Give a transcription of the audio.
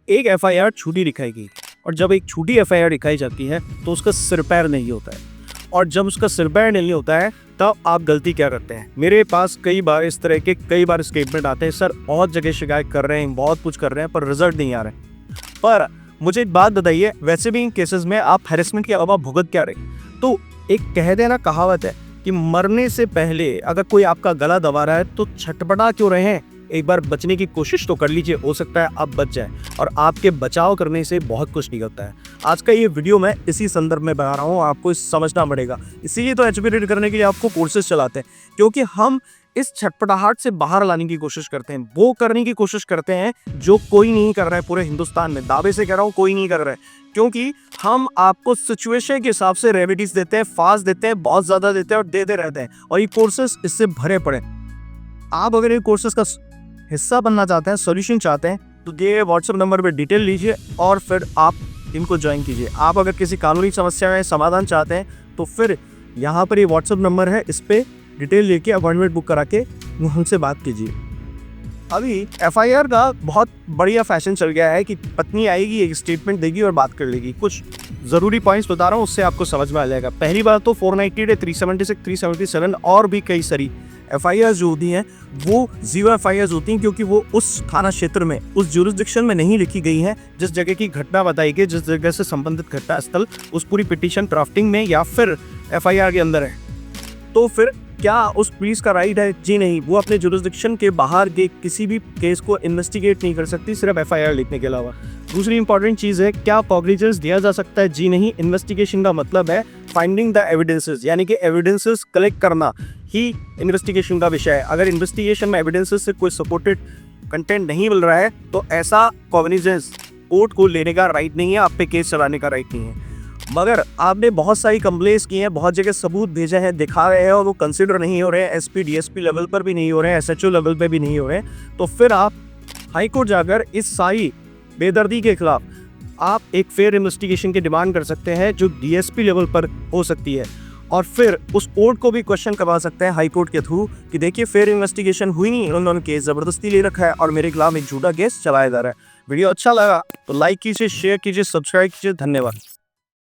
एक एफआईआर छूटी दिखाई गई और जब एक छूटी एफआईआर दिखाई जाती है तो उसका सिर पैर नहीं होता है, और जब उसका सिर पैर नहीं होता है तब आप गलती क्या करते हैं। मेरे पास कई बार इस तरह के स्टेटमेंट आते हैं, सर बहुत जगह शिकायत कर रहे हैं, बहुत कुछ कर रहे हैं पर रिजल्ट नहीं आ रहे। पर मुझे एक बात बताइए, वैसे भी इन केसेस में आप हैरेसमेंट के अलावा भुगत क्या रहे? तो एक कह देना कहावत है कि मरने से पहले अगर कोई आपका गला दबा रहा है तो छटपटा क्यों रहे हैं, एक बार बचने की कोशिश तो कर लीजिए, हो सकता है आप बच जाए। और आपके बचाव करने से बहुत कुछ निकलता है। आज का ये वीडियो मैं इसी संदर्भ में बना रहा हूँ, आपको समझना पड़ेगा। इसीलिए तो एचपी करने के लिए आपको कोर्सेज चलाते हैं, क्योंकि हम इस छटपटाहट से बाहर लाने की कोशिश करते हैं, वो करने की कोशिश करते हैं जो कोई नहीं कर रहा है पूरे हिंदुस्तान में। दावे से कह रहा हूँ कोई नहीं कर रहा है, क्योंकि हम आपको सिचुएशन के हिसाब से रेमेडीज देते हैं, फास्ट देते हैं, बहुत ज़्यादा देते हैं और देते रहते हैं, और ये कोर्सेज इससे भरे पड़े। आप अगर ये कोर्सेज का हिस्सा बनना चाहते हैं, सॉल्यूशन चाहते हैं, तो दिए व्हाट्सएप नंबर पर डिटेल लीजिए और फिर आप इनको ज्वाइन कीजिए। आप अगर किसी कानूनी समस्या में समाधान चाहते हैं तो फिर यहाँ पर ये व्हाट्सएप नंबर है, इस पर डिटेल लेके अपॉइंटमेंट बुक करा के हमसे बात कीजिए। अभी एफआईआर का बहुत बढ़िया फैशन चल गया है कि पत्नी आएगी, एक स्टेटमेंट देगी और बात कर लेगी। कुछ ज़रूरी पॉइंट्स बता रहा हूँ, उससे आपको समझ में आ जाएगा। पहली बात तो 498, 376, 377 और भी कई सारी एफआईआर जो होती हैं वो 0 एफआईआर होती हैं, क्योंकि वो उस थाना क्षेत्र में, उस ज्यूरिसडिक्शन में नहीं लिखी गई हैं जिस जगह की घटना बताई गई, जिस जगह से संबंधित घटना स्थल उस पूरी पिटीशन ड्राफ्टिंग में या फिर एफआईआर के अंदर है। तो फिर क्या उस पुलिस का राइट है? जी नहीं, वो अपने जुरिसडिक्शन के बाहर के किसी भी केस को इन्वेस्टिगेट नहीं कर सकती सिर्फ एफआईआर लिखने के अलावा। दूसरी इंपॉर्टेंट चीज़ है, क्या कॉग्निजेंस दिया जा सकता है? जी नहीं। इन्वेस्टिगेशन का मतलब है फाइंडिंग द एविडेंसेस, यानी कि एविडेंसेस कलेक्ट करना ही इन्वेस्टिगेशन का विषय है। अगर इन्वेस्टिगेशन में एविडेंसेस से कोई सपोर्टेड कंटेंट नहीं मिल रहा है तो ऐसा कॉग्निजेंस कोर्ट को लेने का राइट नहीं है, आप पे केस चलाने का राइट नहीं है। मगर आपने बहुत सारी कंप्लेंट्स की हैं, बहुत जगह सबूत भेजे हैं, दिखा रहे हैं और वो कंसिडर नहीं हो रहे हैं, एसपी डीएसपी लेवल पर भी नहीं हो रहे हैं, एसएचओ लेवल पे भी नहीं हो रहे हैं, तो फिर आप हाई कोर्ट जाकर इस सारी बेदर्दी के खिलाफ आप एक फेयर इन्वेस्टिगेशन की डिमांड कर सकते हैं जो डीएसपी लेवल पर हो सकती है, और फिर उस कोर्ट को भी क्वेश्चन करवा सकते हैं हाई कोर्ट के थ्रू कि देखिए फेयर इन्वेस्टिगेशन हुई नहीं, उन्होंने केस ज़बरदस्ती ले रखा है और मेरे खिलाफ एक झूठा केस चलाया जा रहा है। वीडियो अच्छा लगा तो लाइक कीजिए, शेयर कीजिए, सब्सक्राइब कीजिए। धन्यवाद।